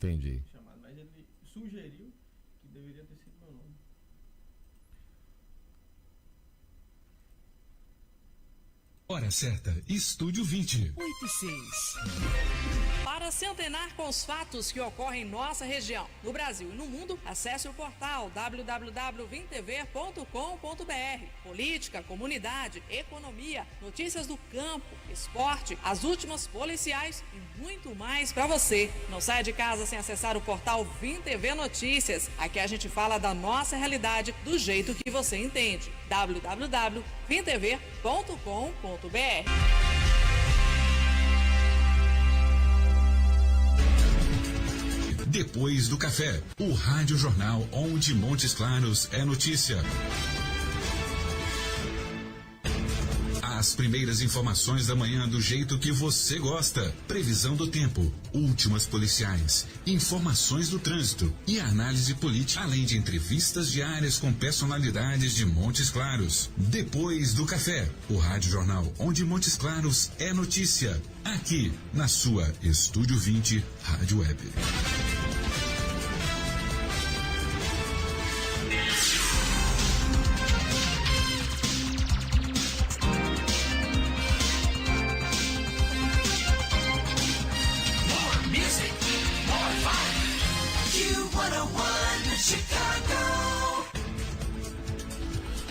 Entendi. chamado, mas ele sugeriu que deveria ter sido meu nome. Hora certa, Estúdio 20. 8:06. Para se antenar com os fatos que ocorrem em nossa região, no Brasil e no mundo, acesse o portal www.vintv.com.br. Política, comunidade, economia, notícias do campo, esporte, as últimas policiais e muito mais para você. Não saia de casa sem acessar o portal VimTV Notícias. Aqui a gente fala da nossa realidade do jeito que você entende. www.vintv.com.br. Depois do café, o Rádio Jornal onde Montes Claros é notícia. As primeiras informações da manhã do jeito que você gosta. Previsão do tempo, últimas policiais, informações do trânsito e análise política, além de entrevistas diárias com personalidades de Montes Claros. Depois do café, o Rádio Jornal onde Montes Claros é notícia. Aqui, na sua Estúdio 20 Rádio Web.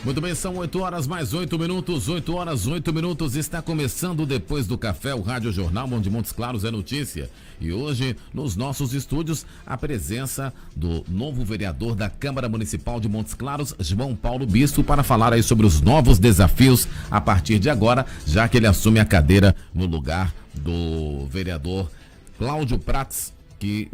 Muito bem, são 8 horas mais 8 minutos, 8 horas 8 minutos, está começando Depois do Café, o Rádio Jornal onde Montes Claros é notícia. E hoje, nos nossos estúdios, a presença do novo vereador da Câmara Municipal de Montes Claros, João Paulo Bispo, para falar aí sobre os novos desafios a partir de agora, já que ele assume a cadeira no lugar do vereador Cláudio Prats, que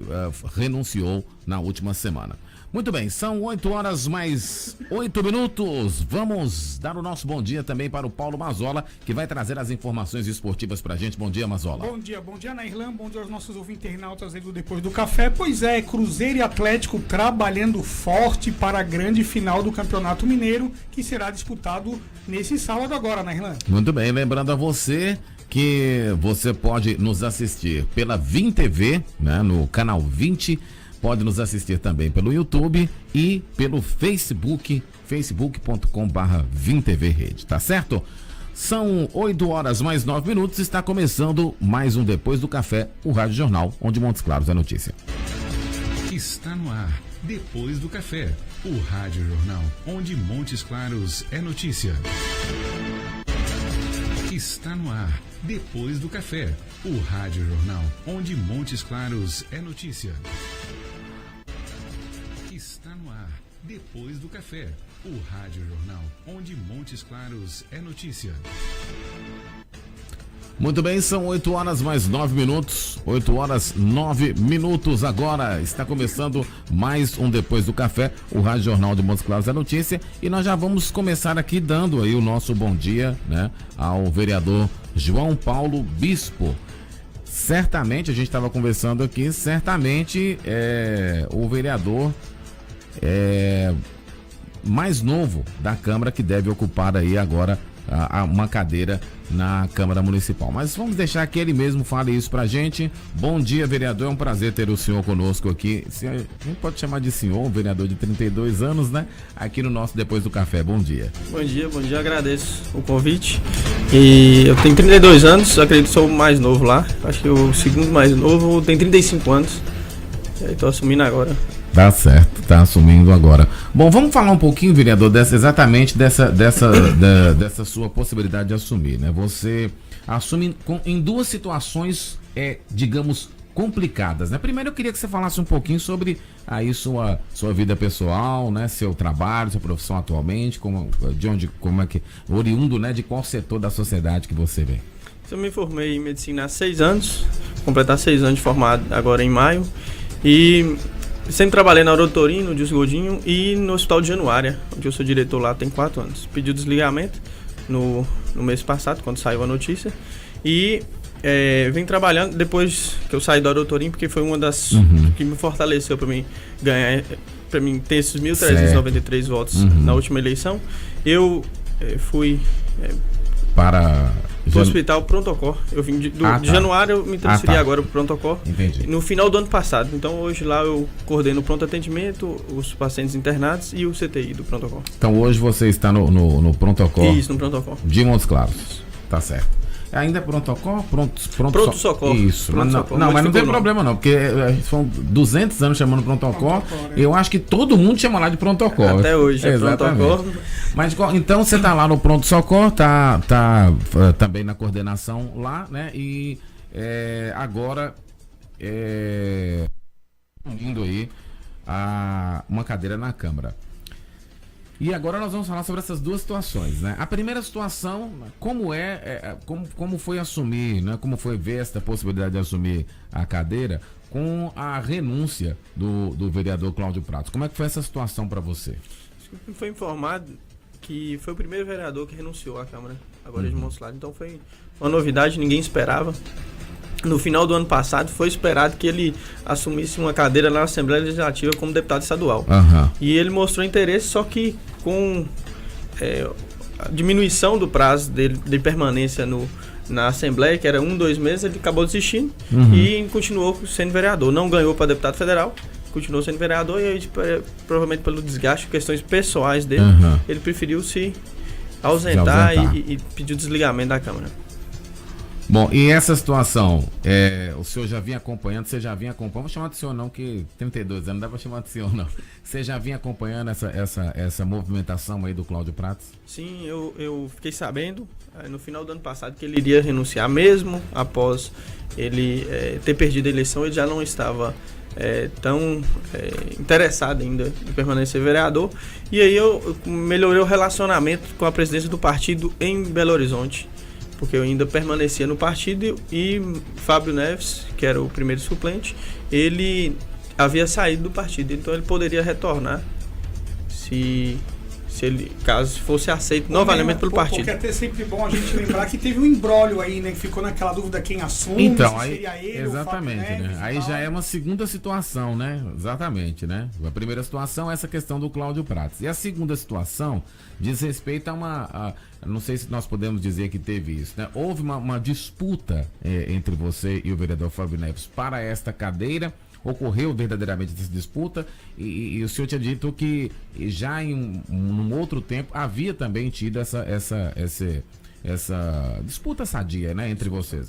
renunciou na última semana. Muito bem, são 8 horas mais 8 minutos. Vamos dar o nosso bom dia também para o Paulo Mazola, que vai trazer as informações esportivas pra gente. Bom dia, Mazola. Bom dia, Nairlan. Bom dia aos nossos ouvintes internautas aí do Depois do Café. Pois é, Cruzeiro e Atlético trabalhando forte para a grande final do Campeonato Mineiro, que será disputado nesse sábado agora, Nairlan. Muito bem, lembrando a você que você pode nos assistir pela VimTV, né, no canal 20. Pode nos assistir também pelo YouTube e pelo Facebook, facebook.com/VimTVRede, tá certo? São 8 horas mais 9 minutos, está começando mais um Depois do Café, o Rádio Jornal, onde Montes Claros é notícia. Está no ar, Depois do Café, o Rádio Jornal onde Montes Claros é notícia. Está no ar, Depois do Café, o Rádio Jornal onde Montes Claros é notícia. Está no ar, Depois do Café, o Rádio Jornal onde Montes Claros é notícia. Muito bem, são 8 horas mais 9 minutos, 8 horas 9 minutos agora, está começando mais um Depois do Café, o Rádio Jornal de Montes Claros é notícia, e nós já vamos começar aqui dando aí o nosso bom dia, né, ao vereador João Paulo Bispo. Certamente, a gente estava conversando aqui, certamente o vereador mais novo da Câmara que deve ocupar aí agora uma cadeira na Câmara Municipal. Mas vamos deixar que ele mesmo fale isso pra gente. Bom dia, vereador, é um prazer ter o senhor conosco aqui. A gente pode chamar de senhor, um vereador de 32 anos, né? Aqui no nosso Depois do Café. Bom dia. Bom dia, agradeço o convite. E eu tenho 32 anos, acredito que sou o mais novo lá. Acho que o segundo mais novo tem 35 anos. E aí tô assumindo agora. Tá certo, tá assumindo agora. Bom, vamos falar um pouquinho, vereador, dessa sua possibilidade de assumir, né? Você assume em duas situações, digamos, complicadas, né? Primeiro eu queria que você falasse um pouquinho sobre aí sua vida pessoal, né? Seu trabalho, sua profissão atualmente, oriundo, né? De qual setor da sociedade que você vem? Eu me formei em medicina há 6 anos, completar 6 anos de formado agora em maio, e sempre trabalhei na Orotorim, no Dilson Godinho e no Hospital de Januária, onde eu sou diretor lá tem 4 anos. Pedi o desligamento no mês passado, quando saiu a notícia, e vim trabalhando depois que eu saí da Orotorim, porque foi uma das que me fortaleceu para mim ganhar, para mim ter esses 1.393 votos na última eleição. Eu fui para Pro hospital Pronto-Socorro. Eu vim de Januário, eu me transferi agora pro Pronto-Socorro. Entendi. No final do ano passado. Então hoje lá eu coordeno o pronto atendimento, os pacientes internados e o CTI do Pronto-Socorro. Então hoje você está no Pronto-Socorro. Isso, no Pronto-Socorro. De Montes Claros. Tá certo. Ainda é Pronto-Socorro? Pronto-Socorro. Isso. Mas não tem problema não, porque são 200 anos chamando Pronto-Socorro. Eu acho que todo mundo chama lá de Pronto-Socorro. Até hoje é Pronto-Socorro. Mas então você tá lá no Pronto-Socorro, tá também na coordenação lá, né? E agora indo aí uma cadeira na Câmara. E agora nós vamos falar sobre essas duas situações, né? A primeira situação, como foi assumir, né? Como foi ver esta possibilidade de assumir a cadeira com a renúncia do vereador Cláudio Pratos. Como é que foi essa situação para você? Foi informado que foi o primeiro vereador que renunciou à Câmara, agora de Montes Claros. Então foi uma novidade, ninguém esperava. No final do ano passado foi esperado que ele assumisse uma cadeira na Assembleia Legislativa como deputado estadual. E ele mostrou interesse, só que com a diminuição do prazo dele de permanência na Assembleia, que era 2 meses, ele acabou desistindo e continuou sendo vereador. Não ganhou para deputado federal, continuou sendo vereador e aí, provavelmente pelo desgaste, questões pessoais dele, ele preferiu se ausentar. E pediu desligamento da Câmara. Bom, e essa situação, o senhor já vinha acompanhando, você já vinha acompanhando, vou chamar de senhor não, que 32 anos, não dá pra chamar de senhor não. Você já vinha acompanhando essa movimentação aí do Cláudio Pratos? Sim, eu fiquei sabendo no final do ano passado que ele iria renunciar, mesmo após ele ter perdido a eleição, ele já não estava tão interessado ainda em permanecer vereador. E aí eu melhorei o relacionamento com a presidência do partido em Belo Horizonte, porque eu ainda permanecia no partido e Fábio Neves, que era o primeiro suplente, ele havia saído do partido, então ele poderia retornar se ele, caso fosse aceito novamente pelo partido. Porque é até sempre bom a gente lembrar que teve um imbróglio aí, né, que ficou naquela dúvida quem assume, então, se aí, seria ele, exatamente, o Fábio Neves, né? Aí já é uma segunda situação, né? Exatamente, né? A primeira situação é essa questão do Cláudio Pratos. E a segunda situação diz respeito a não sei se nós podemos dizer que teve isso, né? Houve uma disputa entre você e o vereador Fábio Neves para esta cadeira. Ocorreu verdadeiramente essa disputa e o senhor tinha dito que já em um outro tempo havia também tido essa disputa sadia, né, entre vocês.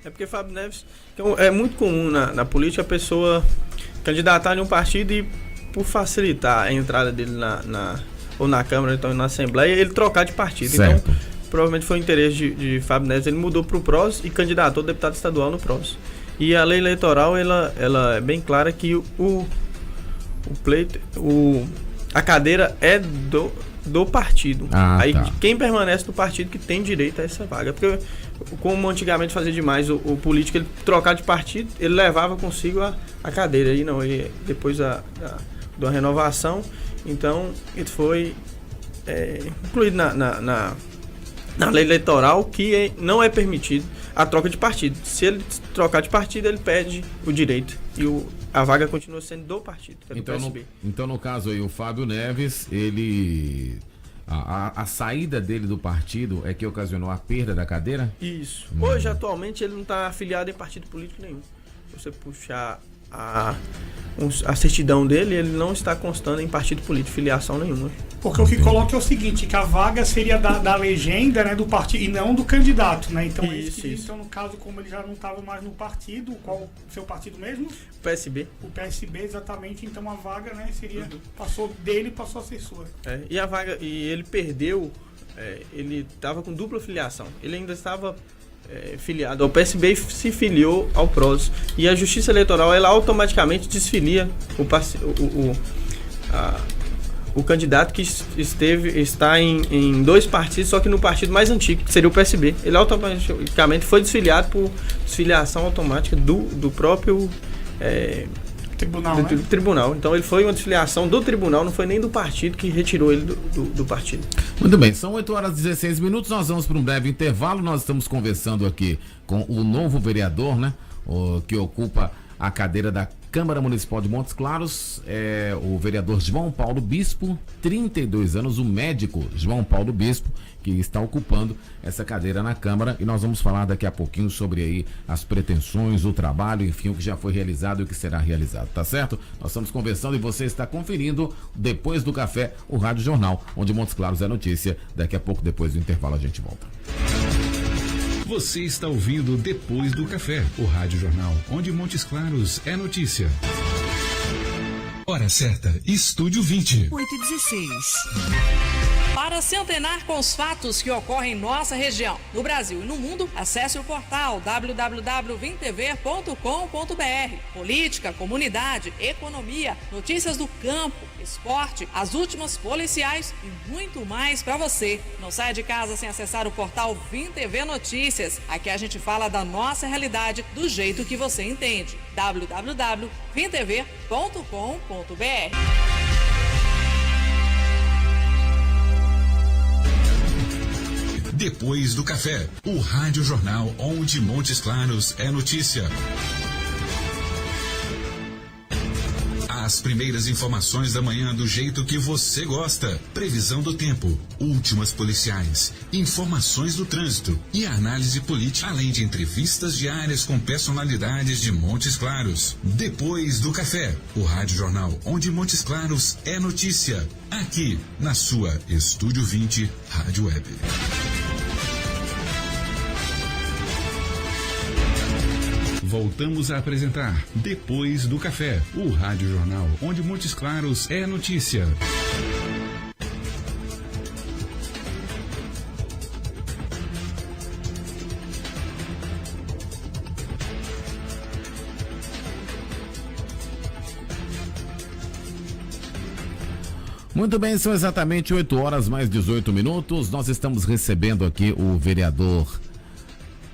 É porque Fábio Neves, então, é muito comum na política a pessoa candidatar em um partido e, por facilitar a entrada dele ou na Câmara, então na Assembleia, ele trocar de partido. Certo. Então, provavelmente foi o interesse de Fábio Neves, ele mudou para o PROS e candidatou deputado estadual no PROS. E a lei eleitoral, ela é bem clara que a cadeira é do partido. Aí tá. Quem permanece no partido que tem direito a essa vaga. Porque, como antigamente fazia demais, o político, ele trocar de partido, ele levava consigo a cadeira. E não, depois da renovação, então ele foi incluído na lei eleitoral que não é permitido a troca de partido. Se ele trocar de partido, ele perde o direito e a vaga continua sendo do partido, que é do PSB. Então, no caso aí, o Fábio Neves, ele... A saída dele do partido é que ocasionou a perda da cadeira? Isso. Hoje, atualmente, ele não está afiliado em partido político nenhum. Se você puxar a certidão dele, ele não está constando em partido político, filiação nenhuma. Porque o que coloca é o seguinte, que a vaga seria da legenda, né, do partido e não do candidato, né? Então isso. Então, no caso, como ele já não estava mais no partido, qual o seu partido mesmo? O PSB. O PSB, exatamente. Então a vaga, né, seria passou a ser sua. E a vaga, e ele perdeu, ele estava com dupla filiação. Ele ainda estava filiado ao PSB e se filiou ao PROS. E a Justiça Eleitoral, ela automaticamente desfilia o candidato que está em 2 partidos, só que no partido mais antigo, que seria o PSB. Ele automaticamente foi desfiliado por desfiliação automática do próprio tribunal. Então ele foi uma desfiliação do tribunal, não foi nem do partido que retirou ele do partido. Muito bem, são 8h16, nós vamos para um breve intervalo. Nós estamos conversando aqui com o novo vereador, né, que ocupa a cadeira da Câmara Municipal de Montes Claros é o vereador João Paulo Bispo, 32 anos, o médico João Paulo Bispo, que está ocupando essa cadeira na Câmara, e nós vamos falar daqui a pouquinho sobre aí as pretensões, o trabalho, enfim, o que já foi realizado e o que será realizado, tá certo? Nós estamos conversando e você está conferindo, depois do café, o Rádio Jornal, onde Montes Claros é notícia. Daqui a pouco, depois do intervalo, a gente volta. Você está ouvindo Depois do Café, o Rádio Jornal, onde Montes Claros é notícia. Hora certa, Estúdio 20. 8h16. Para se antenar com os fatos que ocorrem em nossa região, no Brasil e no mundo, acesse o portal www.vintv.com.br. Política, comunidade, economia, notícias do campo, esporte, as últimas policiais e muito mais para você. Não saia de casa sem acessar o portal VimTV Notícias. Aqui a gente fala da nossa realidade do jeito que você entende. www.vintv.com.br. Depois do Café, o Rádio Jornal, onde Montes Claros é notícia. As primeiras informações da manhã do jeito que você gosta. Previsão do tempo, últimas policiais, informações do trânsito e análise política, além de entrevistas diárias com personalidades de Montes Claros. Depois do Café, o Rádio Jornal, onde Montes Claros é notícia. Aqui, na sua Estúdio 20 Rádio Web. Voltamos a apresentar Depois do Café, o Rádio Jornal, onde Montes Claros é notícia. Muito bem, são exatamente 8 horas mais 18 minutos. Nós estamos recebendo aqui o vereador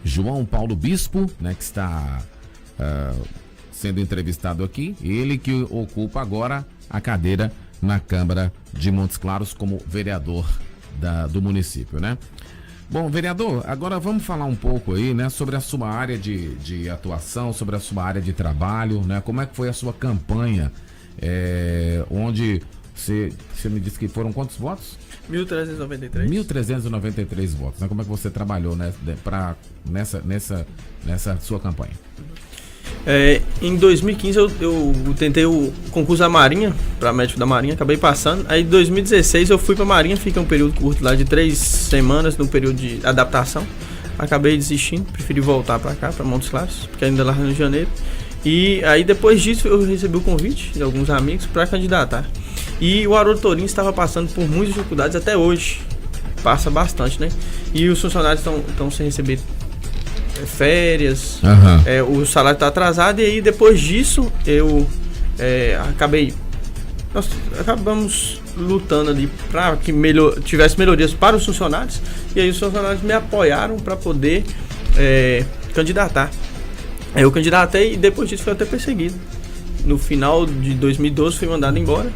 João Paulo Bispo, né, que está sendo entrevistado aqui, ele que ocupa agora a cadeira na Câmara de Montes Claros como vereador do município, né? Bom, vereador, agora vamos falar um pouco aí, né, sobre a sua área de atuação, sobre a sua área de trabalho, né? Como é que foi a sua campanha, onde você me disse que foram quantos votos? 1.393. 1.393 votos, né? Como é que você trabalhou, né, nessa sua campanha? Em 2015 eu tentei o concurso da Marinha, para médico da Marinha, acabei passando. Aí em 2016 eu fui para a Marinha, fiquei um período curto lá de 3 semanas, num período de adaptação. Acabei desistindo, preferi voltar para cá, para Montes Claros, porque ainda lá no Rio de Janeiro. E aí depois disso eu recebi o convite de alguns amigos para candidatar. E o Haroldo Torinho estava passando por muitas dificuldades até hoje. Passa bastante, né? E os funcionários estão sem receber férias, o salário está atrasado. E aí depois disso eu nós acabamos lutando ali para que tivesse melhorias para os funcionários. E aí os funcionários me apoiaram para poder candidatar. Eu candidatei e depois disso fui até perseguido. No final de 2012 fui mandado embora.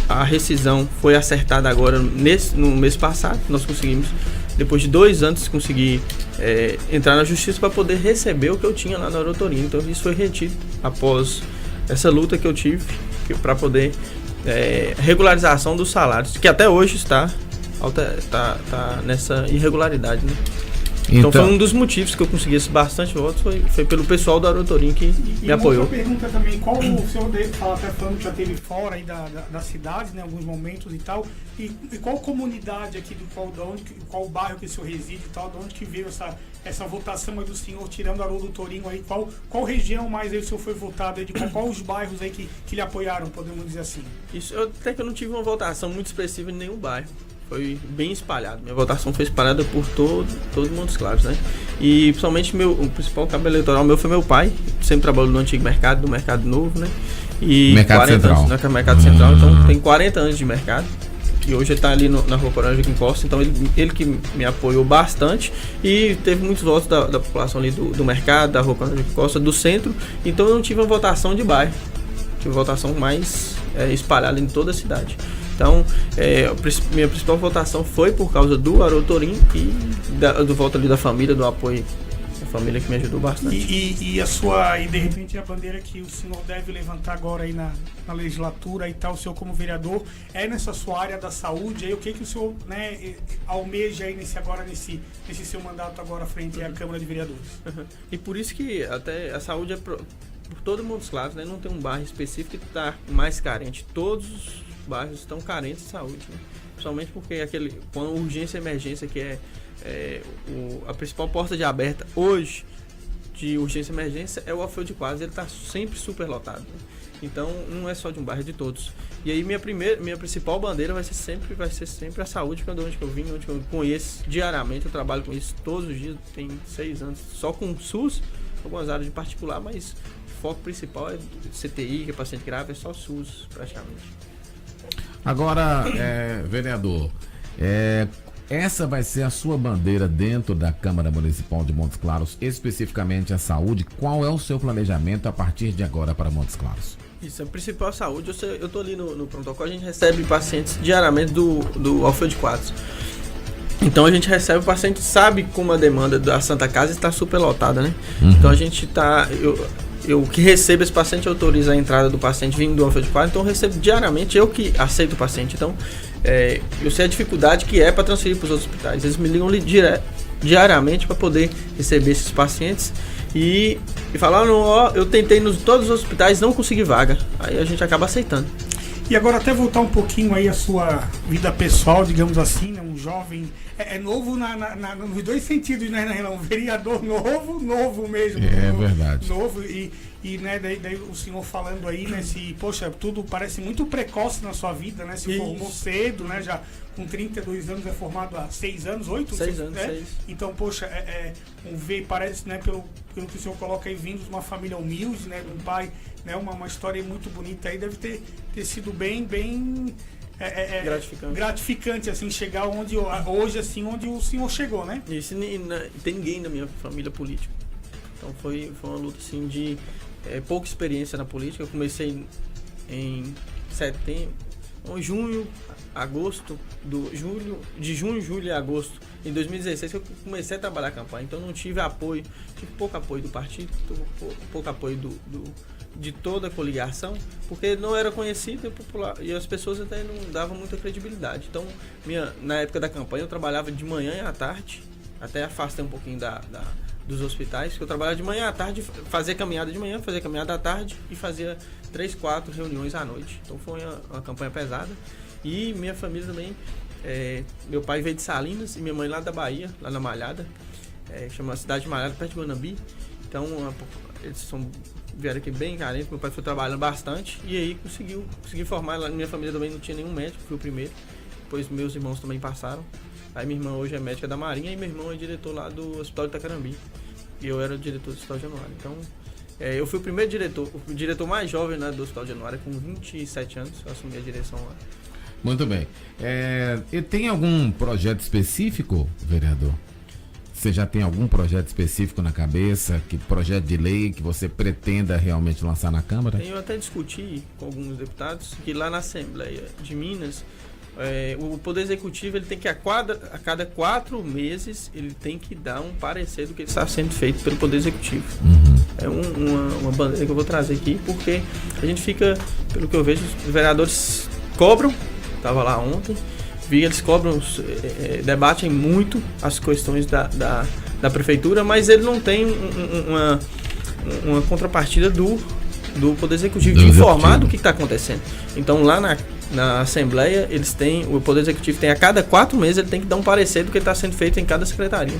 A rescisão foi acertada agora no mês passado. Nós conseguimos, depois de 2 anos, conseguir entrar na justiça para poder receber o que eu tinha lá na Haroldo Torinho. Então isso foi retido após essa luta que eu tive para poder regularização dos salários, que até hoje está nessa irregularidade, né? Então foi um dos motivos que eu consegui bastante votos, foi pelo pessoal da Haroldo Torinho que me apoiou. Outra pergunta também, qual o senhor fala até falando que já esteve fora aí da cidade, né, em alguns momentos e tal, e qual comunidade aqui, qual bairro que o senhor reside e tal, de onde que veio essa votação aí do senhor, tirando a Haroldo Torinho aí, qual região mais aí o senhor foi votado aí, qual os bairros aí que lhe apoiaram, podemos dizer assim? Isso, até que eu não tive uma votação muito expressiva em nenhum bairro. Foi bem espalhado. Minha votação foi espalhada por todo Montes Claros, né? E principalmente o principal cabo eleitoral meu foi meu pai. Sempre trabalhou no antigo mercado, do Mercado Novo, né? E Mercado Central. Anos, Mercado Central, então tem 40 anos de mercado. E hoje ele está ali na Rua Coronel Joaquim Costa, então ele que me apoiou bastante. E teve muitos votos da população ali do mercado, da Rua Coronel Joaquim Costa, do centro. Então eu não tive uma votação de bairro. Tive uma votação mais espalhada em toda a cidade. Então, minha principal votação foi por causa do Haroldo Torinho e do voto ali da família, do apoio essa família que me ajudou bastante. E de repente a bandeira que o senhor deve levantar agora aí na legislatura e tal, o senhor como vereador, é nessa sua área da saúde, aí o que o senhor, né, almeja aí nesse seu mandato agora frente à Câmara de Vereadores? E por isso que até a saúde é por todo Montes Claros, né? Não tem um bairro específico que está mais carente. Todos os bairros estão carentes de saúde, né? Principalmente porque com a urgência e emergência, que a principal porta de aberta hoje de urgência e emergência é o Alfredo de Quadros, ele está sempre super lotado, né? Então não é só de um bairro, é de todos. E aí minha principal bandeira vai ser sempre a saúde, porque é onde eu vim, onde eu conheço diariamente, eu trabalho com isso todos os dias, tem 6 anos, só com o SUS, algumas áreas de particular, mas o foco principal é CTI, que é paciente grave, é só SUS praticamente. Agora, vereador, essa vai ser a sua bandeira dentro da Câmara Municipal de Montes Claros, especificamente a saúde. Qual é o seu planejamento a partir de agora para Montes Claros? Isso, a principal saúde, eu tô ali no pronto-socorro, a gente recebe pacientes diariamente do Alfredo de Quadros. Então a gente recebe o paciente, sabe como a demanda da Santa Casa está super lotada, né? Uhum. Então a gente eu que recebo esse paciente, autorizo a entrada do paciente vindo do Alfredo de Quadros, então eu recebo diariamente, eu que aceito o paciente. Então eu sei a dificuldade que é para transferir para os outros hospitais. Eles me ligam diariamente para poder receber esses pacientes e falaram, eu tentei todos os hospitais, não consegui vaga. Aí a gente acaba aceitando. E agora até voltar um pouquinho aí a sua vida pessoal, digamos assim, né? Um jovem, novo nos dois sentidos, né, um vereador novo mesmo. Verdade. Novo e né, daí o senhor falando aí, né, poxa, tudo parece muito precoce na sua vida, né, se formou cedo, né, já com 32 anos, é formado há 6 anos, 8? 6 anos, né? 6. Então, poxa, parece, né, pelo que o senhor coloca aí, vindo de uma família humilde, né, de um pai, né, uma história muito bonita aí, deve ter sido bem gratificante, assim, chegar hoje, assim, onde o senhor chegou, né? Isso, tem ninguém na minha família política. Então foi uma luta, assim, de pouca experiência na política. Eu comecei em setembro, junho, julho e agosto, em 2016, que eu comecei a trabalhar a campanha. Então não tive pouco apoio do partido, pouco apoio de toda a coligação, porque não era conhecido e popular, e as pessoas até não davam muita credibilidade. Então, na época da campanha, eu trabalhava de manhã e à tarde, até afastei um pouquinho dos hospitais, porque eu trabalhava de manhã à tarde, fazia caminhada de manhã, fazia caminhada à tarde e fazia 3, 4 reuniões à noite. Então foi uma campanha pesada. E minha família também, meu pai veio de Salinas e minha mãe lá da Bahia, lá na Malhada, chama a cidade de Malhada, perto de Guanambi. Então eles vieram aqui bem carentes, meu pai foi trabalhando bastante e aí consegui formar. Lá na minha família também não tinha nenhum médico, fui o primeiro. Depois meus irmãos também passaram. Aí minha irmã hoje é médica da Marinha e meu irmão é diretor lá do Hospital de Itacarambi. E eu era o diretor do Hospital de Januário. Então, eu fui o primeiro o diretor mais jovem, né, do Hospital de Januário, com 27 anos, eu assumi a direção lá. Muito bem. E tem algum projeto específico, vereador? Você já tem algum projeto específico na cabeça? Que projeto de lei que você pretenda realmente lançar na Câmara? Eu até discuti com alguns deputados que lá na Assembleia de Minas, o Poder Executivo ele tem que a cada 4 meses ele tem que dar um parecer do que está sendo feito pelo Poder Executivo. Uhum. É uma bandeira que eu vou trazer aqui, porque a gente fica, pelo que eu vejo, os vereadores cobram, estava lá ontem, eles cobram, debatem muito as questões da prefeitura, mas ele não tem uma contrapartida do Poder Executivo de informar do que está acontecendo. Então lá na Assembleia, o Poder Executivo tem a cada 4 meses, ele tem que dar um parecer do que está sendo feito em cada secretaria.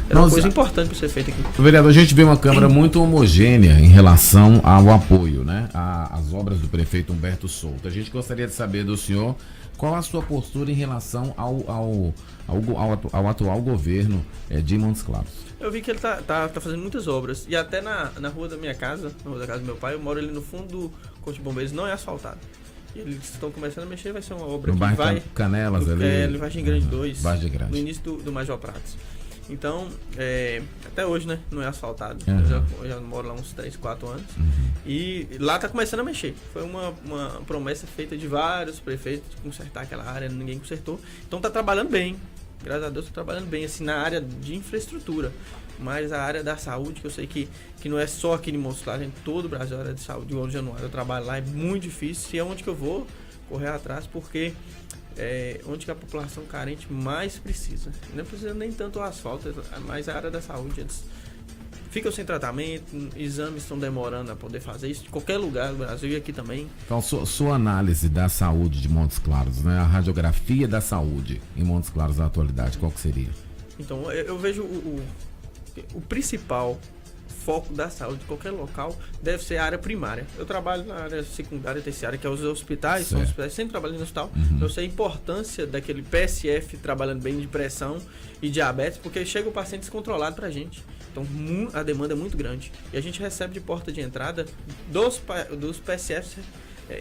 É uma coisa importante para ser feita aqui. Vereador, a gente vê uma Câmara muito homogênea em relação ao apoio, né, às obras do prefeito Humberto Souto. A gente gostaria de saber do senhor qual a sua postura em relação ao atual governo de Montes Claros. Eu vi que ele tá fazendo muitas obras. E até na rua da minha casa, na rua da casa do meu pai, eu moro ali no fundo do Corpo de Bombeiros, não é asfaltado. E eles estão começando a mexer, vai ser uma obra no que vai... Canelas ali. Vargem Grande 2, Vargem Grande. No início do Major Pratos. Então, até hoje, né, não é asfaltado. Uhum. Eu já moro lá uns 3, 4 anos. Uhum. E lá tá começando a mexer. Foi uma promessa feita de vários prefeitos de consertar aquela área, ninguém consertou. Então tá trabalhando bem. graças a Deus, estou trabalhando bem, assim, na área de infraestrutura. Mas a área da saúde, que eu sei que não é só aqui em Montes Claros, em todo o Brasil, a área de saúde, igual no Januário, eu trabalho lá, é muito difícil, e é onde que eu vou correr atrás, porque é onde que a população carente mais precisa. Não precisa nem tanto o asfalto, mas a área da saúde, eles ficam sem tratamento, exames estão demorando a poder fazer isso, de qualquer lugar do Brasil e aqui também. Então, sua análise da saúde de Montes Claros, né? A radiografia da saúde em Montes Claros na atualidade, qual que seria? Então, eu vejo o principal foco da saúde de qualquer local deve ser a área primária. Eu trabalho na área secundária e terciária, que é os hospitais, são hospitais, sempre trabalhando no hospital. Eu sei a importância daquele PSF trabalhando bem de pressão e diabetes, porque chega o paciente descontrolado pra gente. Então a demanda é muito grande. E a gente recebe de porta de entrada dos PSFs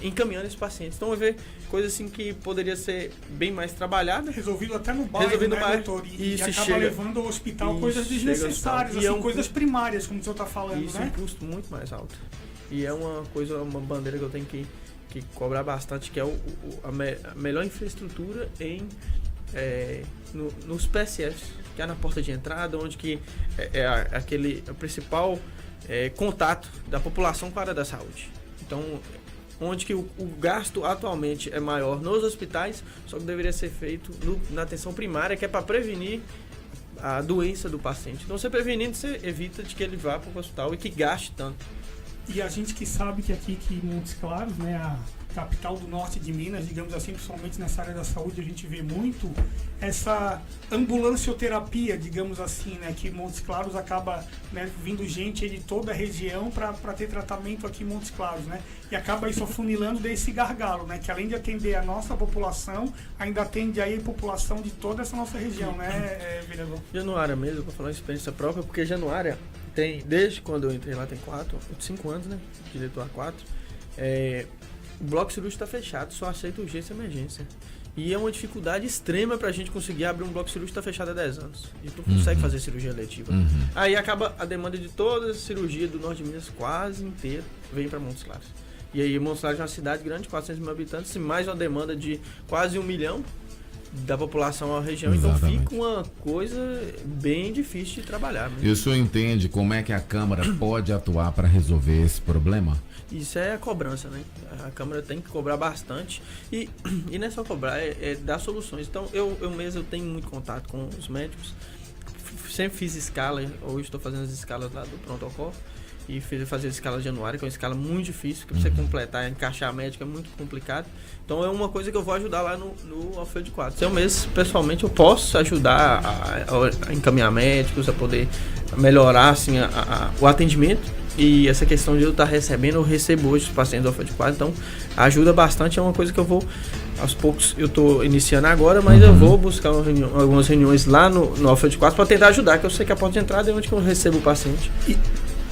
encaminhando esses pacientes. Então vai ver coisas assim que poderia ser bem mais trabalhada. Resolvido até no bairro, né, doutor? E acaba levando ao hospital coisas desnecessárias, assim, coisas primárias, como o senhor está falando, isso, né? Isso é um custo muito mais alto. E é uma bandeira que eu tenho que cobrar bastante, que é a melhor infraestrutura nos PSFs, que é na porta de entrada, onde que o principal contato da população com a área da saúde. Então, onde que o gasto atualmente é maior nos hospitais, só que deveria ser feito na atenção primária, que é para prevenir a doença do paciente. Então, você prevenindo, você evita de que ele vá para o hospital e que gaste tanto. E a gente que sabe que aqui em Montes Claros, né, a capital do norte de Minas, digamos assim, principalmente nessa área da saúde, a gente vê muito essa ambulancioterapia, digamos assim, né, que Montes Claros acaba, né, vindo gente de toda a região para ter tratamento aqui em Montes Claros, né, e acaba isso afunilando desse gargalo, né, que além de atender a nossa população, ainda atende aí a população de toda essa nossa região, né, vereador? Januária mesmo, para falar uma experiência própria, porque Januária tem, desde quando eu entrei lá, tem 5 anos, né, diretor A4, o bloco cirúrgico está fechado, só aceita urgência e emergência. E é uma dificuldade extrema para a gente conseguir abrir um bloco cirúrgico que está fechado há 10 anos. A gente não consegue fazer cirurgia eletiva. Aí acaba a demanda de toda a cirurgia do norte de Minas quase inteira vem para Montes Claros. E aí Montes Claros é uma cidade grande, 400 mil habitantes, e mais uma demanda de quase 1 milhão da população à região. Exatamente. Então fica uma coisa bem difícil de trabalhar. Mesmo. E o senhor entende como é que a Câmara pode atuar para resolver esse problema? Isso é a cobrança, né? A Câmara tem que cobrar bastante e não é só cobrar, é dar soluções. Então eu mesmo tenho muito contato com os médicos, sempre fiz escala, hoje estou fazendo as escalas lá do pronto-socorro e fazer a escala de Januário, que é uma escala muito difícil, que você completar, encaixar a médica é muito complicado. Então é uma coisa que eu vou ajudar lá no Alfredo 4. Eu mesmo, pessoalmente, eu posso ajudar a encaminhar médicos, a poder melhorar assim, o atendimento. E essa questão de eu estar recebendo, eu recebo hoje os pacientes do Alfredo 4, então ajuda bastante, é uma coisa que eu vou, aos poucos, eu estou iniciando agora, mas eu vou buscar algumas reuniões lá no Alfredo 4 para tentar ajudar, que eu sei que a porta de entrada é onde que eu recebo o paciente.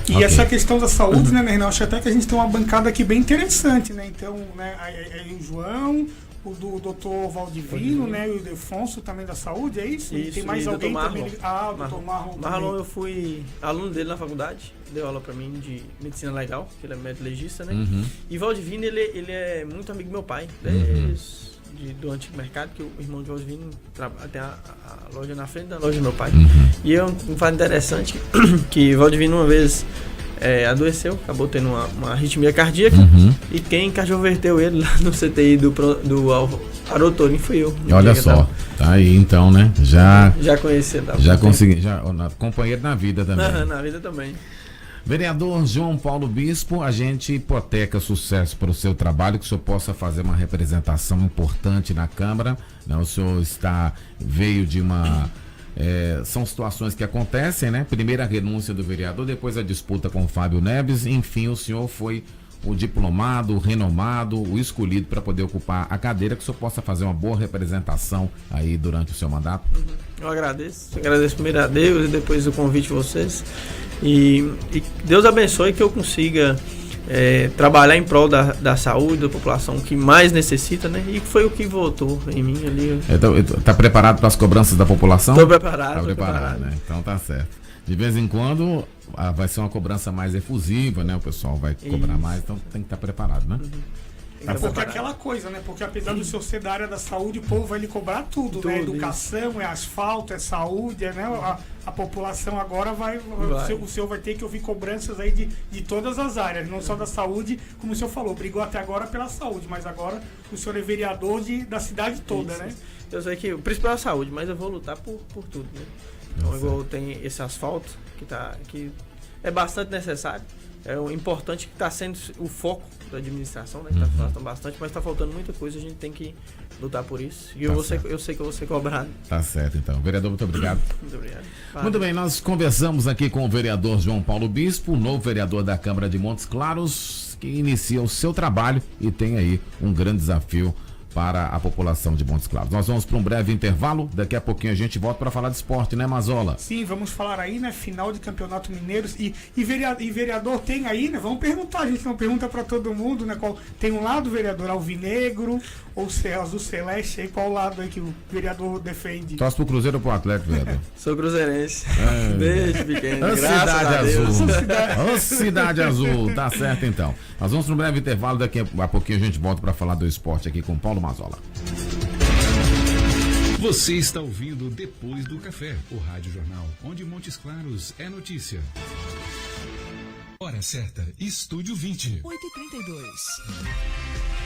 E essa questão da saúde, né, Renan? Acho até que a gente tem uma bancada aqui bem interessante, né? Então, né, aí o João, o do doutor Valdivino, né? E o Defonso também da saúde, é isso? Isso, tem mais alguém também? O doutor Marlon também. Marlon, eu fui aluno dele na faculdade, deu aula pra mim de medicina legal, que ele é médico legista, né? E Valdivino, ele é muito amigo do meu pai, do antigo mercado, que o irmão de Valdivino tem a loja na frente da loja do meu pai. E é um fato interessante que Valdivino uma vez adoeceu, acabou tendo uma arritmia cardíaca e quem cardioverteu ele lá no CTI do Arotorim fui eu. Olha só, tá aí então, né? Já conheci. Já consegui, companheiro na vida também. Na vida também. Vereador João Paulo Bispo, a gente hipoteca sucesso para o seu trabalho, que o senhor possa fazer uma representação importante na Câmara, né? O senhor veio de uma... são situações que acontecem, né? Primeiro a renúncia do vereador, depois a disputa com o Fábio Neves, enfim, o senhor foi o diplomado, o renomado, o escolhido para poder ocupar a cadeira, que o senhor possa fazer uma boa representação aí durante o seu mandato. Eu agradeço primeiro a Deus e depois o convite de vocês e Deus abençoe que eu consiga trabalhar em prol da saúde da população que mais necessita, né? E foi o que votou em mim ali. Tá preparado para as cobranças da população? Estou preparado. Tá preparado, né? Então tá certo. De vez em quando vai ser uma cobrança mais efusiva, né? O pessoal vai cobrar mais, então tem que estar preparado, né? Tem que Porque aquela coisa, né? Porque apesar do senhor ser da área da saúde, o povo vai lhe cobrar tudo, né? Educação, isso. é asfalto, é saúde, né? A população agora o senhor vai ter que ouvir cobranças aí de todas as áreas, não só da saúde, como o senhor falou, brigou até agora pela saúde, mas agora o senhor é vereador da cidade toda, né? Eu sei que o principal é a saúde, mas eu vou lutar por tudo, né? Então, igual tem esse asfalto que é bastante necessário. É o importante que está sendo o foco da administração, né? Que está faltando bastante, mas está faltando muita coisa, a gente tem que lutar por isso. E eu sei que eu vou ser cobrado. Tá certo, então. Vereador, muito obrigado. Muito obrigado. Muito bem, nós conversamos aqui com o vereador João Paulo Bispo, novo vereador da Câmara de Montes Claros, que inicia o seu trabalho e tem aí um grande desafio para a população de Montes Claros. Nós vamos para um breve intervalo, daqui a pouquinho a gente volta para falar de esporte, né, Mazola? Sim, vamos falar aí, né, final de Campeonato Mineiro e vereador tem aí, né, vamos perguntar, a gente não pergunta para todo mundo, né, tem um lado vereador alvinegro ou azul celeste, aí qual lado aí que o vereador defende? Torce pro Cruzeiro ou pro Atlético, vereador? Sou cruzeirense, desde pequeno, A graças Cidade a Deus. Azul. A Cidade Azul, tá certo então. Nós vamos para um breve intervalo, daqui a pouquinho a gente volta para falar do esporte aqui com Paulo Mazola. Você está ouvindo Depois do Café, o Rádio Jornal, onde Montes Claros é notícia. Hora certa, Estúdio 20. 8h32.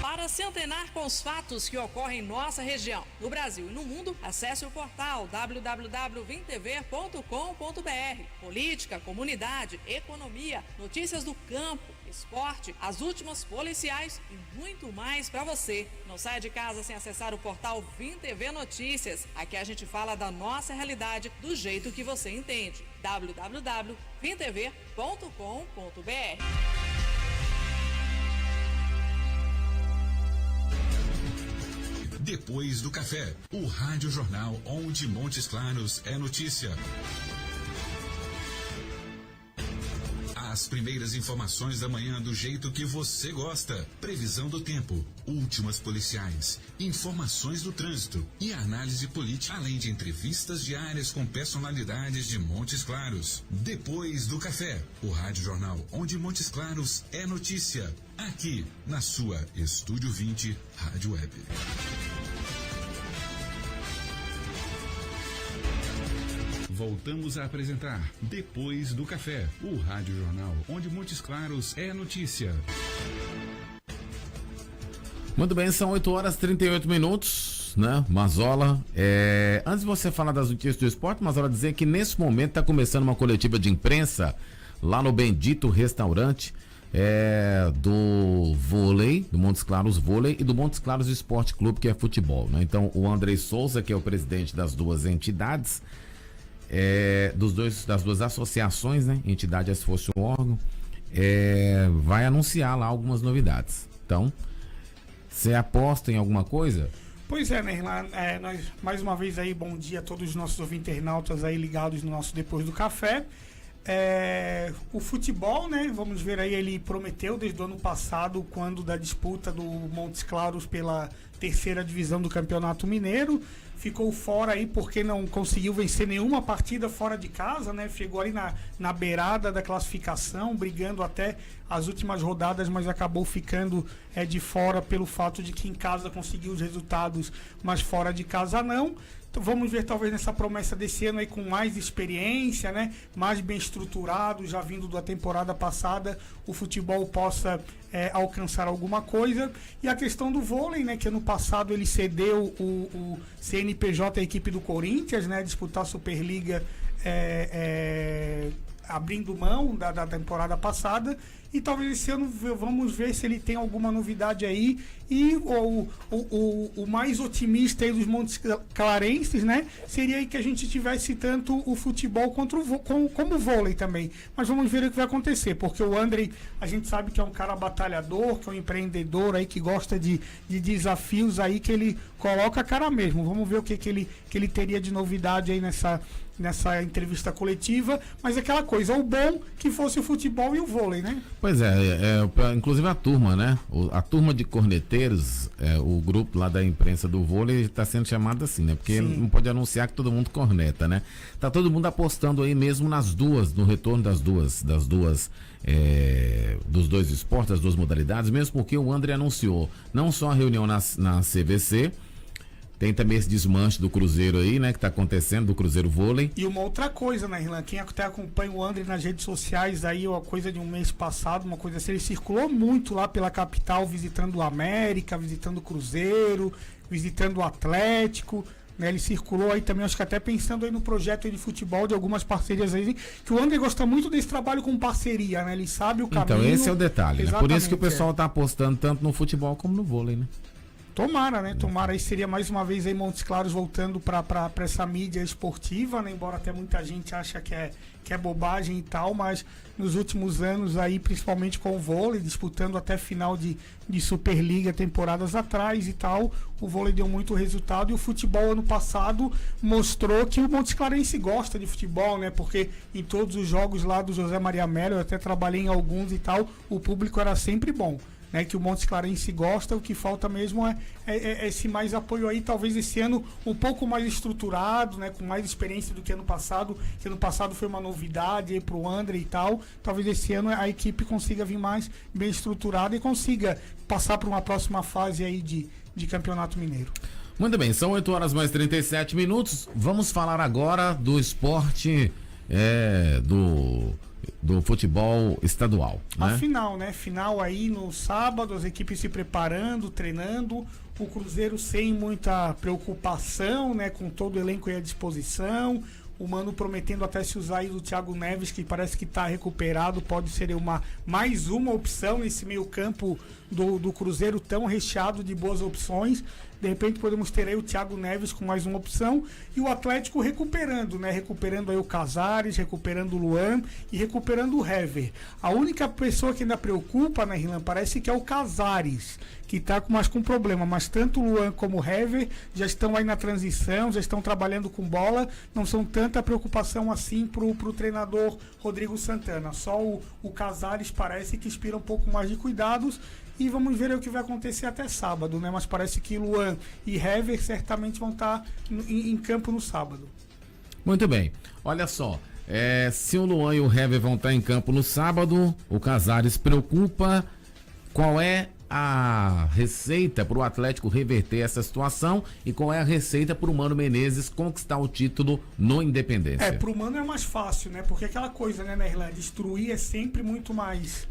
Para se antenar com os fatos que ocorrem em nossa região, no Brasil e no mundo, acesse o portal www.vintv.com.br. Política, comunidade, economia, notícias do campo, esporte, as últimas policiais e muito mais para você. Não saia de casa sem acessar o portal VimTV Notícias. Aqui a gente fala da nossa realidade do jeito que você entende. www.vintv.com.br. Depois do Café, o Rádio Jornal, onde Montes Claros é notícia. As primeiras informações da manhã do jeito que você gosta. Previsão do tempo, últimas policiais, informações do trânsito e análise política, além de entrevistas diárias com personalidades de Montes Claros. Depois do Café, o Rádio Jornal, onde Montes Claros é notícia. Aqui, na sua Estúdio 20 Rádio Web. Voltamos a apresentar Depois do Café, o Rádio Jornal, onde Montes Claros é notícia. Muito bem, são 8h38, né, Mazola? Antes de você falar das notícias do esporte, Mazola, dizer que nesse momento está começando uma coletiva de imprensa lá no Bendito Restaurante do vôlei, do Montes Claros Vôlei e do Montes Claros Esporte Clube, que é futebol, né? Então, o Andrei Souza, que é o presidente das duas entidades, das duas associações, né? Entidade, se fosse um órgão, vai anunciar lá algumas novidades. Então, você aposta em alguma coisa? Pois é, né, Irlan? Nós, mais uma vez aí, bom dia a todos os nossos internautas aí ligados no nosso Depois do Café. O futebol, né? Vamos ver aí, ele prometeu desde o ano passado, quando da disputa do Montes Claros pela terceira divisão do Campeonato Mineiro, ficou fora aí porque não conseguiu vencer nenhuma partida fora de casa, né? Chegou ali na beirada da classificação, brigando até as últimas rodadas, mas acabou ficando de fora pelo fato de que em casa conseguiu os resultados, mas fora de casa não. Então vamos ver talvez nessa promessa desse ano aí com mais experiência, né? Mais bem estruturado, já vindo da temporada passada, o futebol possa alcançar alguma coisa. E a questão do vôlei, né? Que ano passado ele cedeu o CNPJ à equipe do Corinthians, né? Disputar a Superliga abrindo mão da temporada passada. E talvez esse ano vamos ver se ele tem alguma novidade aí. E o mais otimista aí dos Montes Clarenses, né? Seria aí que a gente tivesse tanto o futebol como o vôlei também. Mas vamos ver o que vai acontecer, porque o Andrei, a gente sabe que é um cara batalhador, que é um empreendedor aí, que gosta de desafios aí, que ele coloca a cara mesmo. Vamos ver o que ele teria de novidade aí nessa entrevista coletiva, mas aquela coisa, o bom que fosse o futebol e o vôlei, né? Pois inclusive a turma, né? A turma de corneteiros, o grupo lá da imprensa do vôlei está sendo chamado assim, né? Porque Sim. não pode anunciar que todo mundo corneta, né? Tá todo mundo apostando aí mesmo no retorno dos dois esportes, das duas modalidades, mesmo porque o André anunciou não só a reunião na CVC, tem também esse desmanche do Cruzeiro aí, né, que tá acontecendo, do Cruzeiro Vôlei. E uma outra coisa, né, Irlan? Quem até acompanha o André nas redes sociais aí, uma coisa de um mês passado, uma coisa assim, ele circulou muito lá pela capital, visitando o América, visitando o Cruzeiro, visitando o Atlético, né? Ele circulou aí também, acho que até pensando aí no projeto aí de futebol, de algumas parcerias aí, que o André gosta muito desse trabalho com parceria, né? Ele sabe o caminho. Então esse é o detalhe, né? Por isso que o pessoal é. tá apostando tanto no futebol como no vôlei, né? Tomara, né? Tomara, aí seria mais uma vez aí Montes Claros voltando para essa mídia esportiva, né? Embora até muita gente acha que é bobagem e tal, mas nos últimos anos aí, principalmente com o vôlei, disputando até final de Superliga temporadas atrás e tal, o vôlei deu muito resultado e o futebol ano passado mostrou que o Montes Clarense gosta de futebol, né? Porque em todos os jogos lá do José Maria Melo, eu até trabalhei em alguns e tal, o público era sempre bom. Né, que o Montes Clarense gosta, o que falta mesmo é esse mais apoio aí, talvez esse ano um pouco mais estruturado, né, com mais experiência do que ano passado, que ano passado foi uma novidade para o André e tal, talvez esse ano a equipe consiga vir mais bem estruturada e consiga passar para uma próxima fase aí de Campeonato Mineiro. Muito bem, são 8 horas mais 37 minutos, vamos falar agora do esporte do futebol estadual, né? A final, né? Final aí no sábado, as equipes se preparando, treinando, o Cruzeiro sem muita preocupação, né? Com todo o elenco aí à disposição, o Mano prometendo até se usar aí do Thiago Neves, que parece que está recuperado, pode ser mais uma opção nesse meio campo do Cruzeiro tão recheado de boas opções. De repente podemos ter aí o Thiago Neves com mais uma opção e o Atlético recuperando, né? Recuperando aí o Casares, recuperando o Luan e recuperando o Hever. A única pessoa que ainda preocupa, né, Rilan, parece que é o Casares, que tá mais com problema, mas tanto o Luan como o Hever já estão aí na transição, já estão trabalhando com bola, não são tanta preocupação assim pro treinador Rodrigo Santana. Só o Casares parece que inspira um pouco mais de cuidados. E vamos ver o que vai acontecer até sábado, né? Mas parece que Luan e Hever certamente vão estar em campo no sábado. Muito bem. Olha só, se o Luan e o Hever vão estar em campo no sábado, o Casares preocupa. Qual é a receita para o Atlético reverter essa situação e qual é a receita para o Mano Menezes conquistar o título no Independência? Para o Mano é mais fácil, né? Porque aquela coisa, né, Irlanda? Destruir é sempre muito mais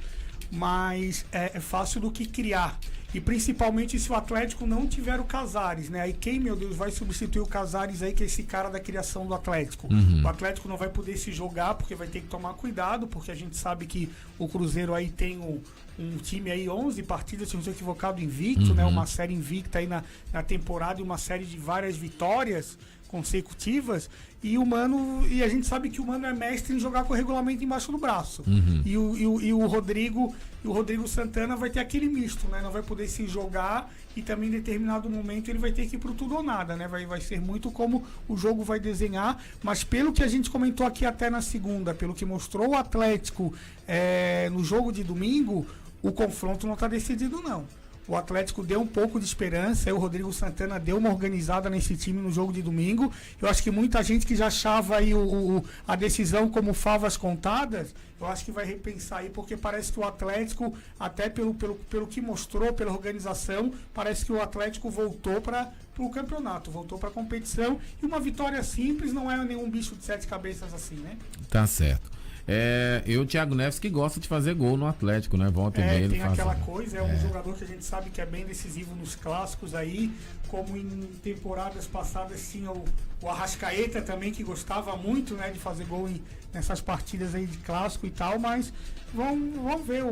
é fácil do que criar. E principalmente se o Atlético não tiver o Casares, né? Aí quem, meu Deus, vai substituir o Casares aí, que é esse cara da criação do Atlético? O Atlético não vai poder se jogar, porque vai ter que tomar cuidado, porque a gente sabe que o Cruzeiro aí tem um time aí, 11 partidas, se não estou equivocado, invicto, né? Uma série invicta aí na temporada e uma série de várias vitórias consecutivas, e a gente sabe que o Mano é mestre em jogar com o regulamento embaixo do braço. E o Rodrigo Santana vai ter aquele misto, né? Não vai poder se jogar e também em determinado momento ele vai ter que ir pro tudo ou nada, né? Vai ser muito como o jogo vai desenhar, mas pelo que a gente comentou aqui até na segunda, pelo que mostrou o Atlético no jogo de domingo, o confronto não está decidido, não. O Atlético deu um pouco de esperança, aí o Rodrigo Santana deu uma organizada nesse time no jogo de domingo. Eu acho que muita gente que já achava aí a decisão como favas contadas, eu acho que vai repensar aí, porque parece que o Atlético, até pelo que mostrou, pela organização, parece que o Atlético voltou para o campeonato, voltou para a competição, e uma vitória simples não é nenhum bicho de 7 cabeças assim, né? Tá certo. E o Thiago Neves que gosta de fazer gol no Atlético, né? Volta e meia ele tem faz aquela coisa, um jogador que a gente sabe que é bem decisivo nos clássicos aí, como em temporadas passadas tinha o Arrascaeta também, que gostava muito, né, de fazer gol nessas partidas aí de clássico e tal, mas vamos ver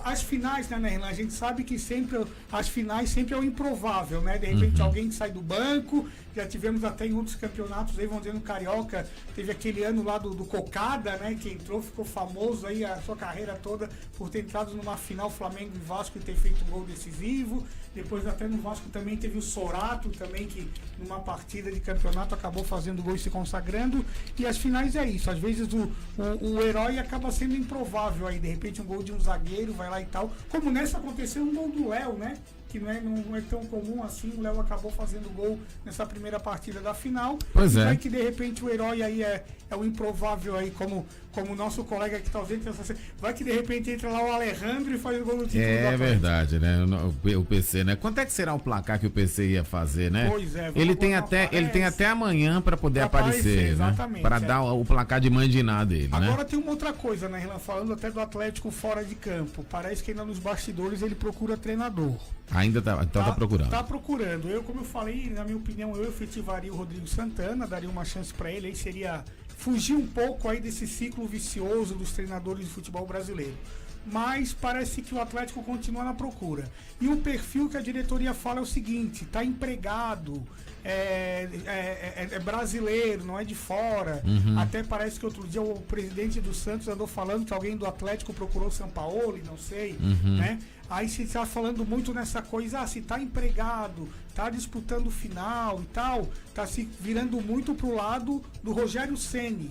as finais, né, Nerlan? A gente sabe que sempre as finais sempre é o improvável, né? De repente alguém que sai do banco, já tivemos até em outros campeonatos aí, vamos dizer, no Carioca, teve aquele ano lá do Cocada, né, que entrou, ficou famoso aí a sua carreira toda por ter entrado numa final Flamengo e Vasco e ter feito um gol decisivo. Depois até no Vasco também teve o Sorato também, que numa partida de campeonato acabou fazendo gol e se consagrando. E as finais é isso. Às vezes o herói acaba sendo improvável aí. De repente um gol de um zagueiro vai lá e tal. Como nessa aconteceu um gol do Léo, né? Que não é tão comum assim. O Léo acabou fazendo gol nessa primeira partida da final. Pois e é. vai que de repente o herói aí é o improvável aí, como o nosso colega que talvez vai que de repente entra lá o Alejandro e faz o gol no título do É Atlético. verdade, né? O PC, né? Quanto é que será o placar que o PC ia fazer, né? Pois é, ele tem até amanhã para poder aparecer, né? exatamente, Para dar o placar de mandiná dele, né? Agora tem uma outra coisa, né, Renan? Falando até do Atlético fora de campo. Parece que ainda nos bastidores ele procura treinador. Ainda tá, então tá procurando. Tá procurando. Como eu falei, na minha opinião, eu efetivaria o Rodrigo Santana, daria uma chance para ele, aí seria fugir um pouco aí desse ciclo vicioso dos treinadores de futebol brasileiro. Mas parece que o Atlético continua na procura. E o perfil que a diretoria fala é o seguinte: tá empregado, é brasileiro, não é de fora. Até parece que outro dia o presidente do Santos andou falando que alguém do Atlético procurou o Sampaoli, não sei, né? Aí se está falando muito nessa coisa, se tá empregado, tá disputando o final e tal, tá se virando muito pro lado do Rogério Ceni.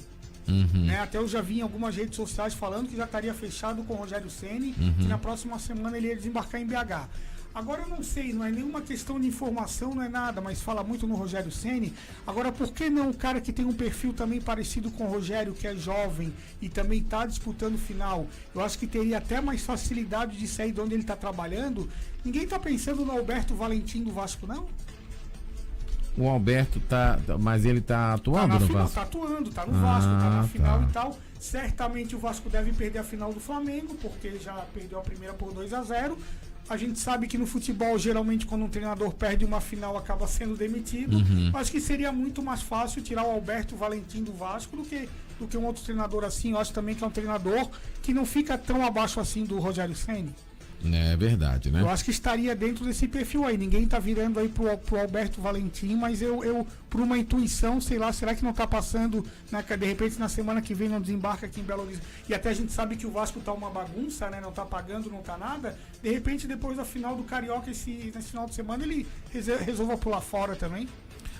Né? Até eu já vi em algumas redes sociais falando que já estaria fechado com o Rogério Ceni, que na próxima semana ele ia desembarcar em BH. Agora eu não sei, não é nenhuma questão de informação, não é nada, mas fala muito no Rogério Ceni. Agora, por que não um cara que tem um perfil também parecido com o Rogério, que é jovem e também está disputando o final? Eu acho que teria até mais facilidade de sair de onde ele está trabalhando. Ninguém está pensando no Alberto Valentim do Vasco, não? O Alberto mas ele tá atuando no Vasco? Tá atuando, tá no Vasco, tá na final e tal. Certamente o Vasco deve perder a final do Flamengo, porque já perdeu a primeira por 2-0. A gente sabe que no futebol, geralmente, quando um treinador perde uma final, acaba sendo demitido. Acho que seria muito mais fácil tirar o Alberto Valentim do Vasco do que um outro treinador assim. Eu acho também que é um treinador que não fica tão abaixo assim do Rogério Ceni. É verdade, né? Eu acho que estaria dentro desse perfil aí. Ninguém tá virando aí pro Alberto Valentim, mas eu por uma intuição, sei lá, será que não tá passando, de repente na semana que vem não desembarca aqui em Belo Horizonte? E até a gente sabe que o Vasco tá uma bagunça, né? Não tá pagando, não tá nada. De repente, depois da final do Carioca, nesse final de semana, ele resolva pular fora também.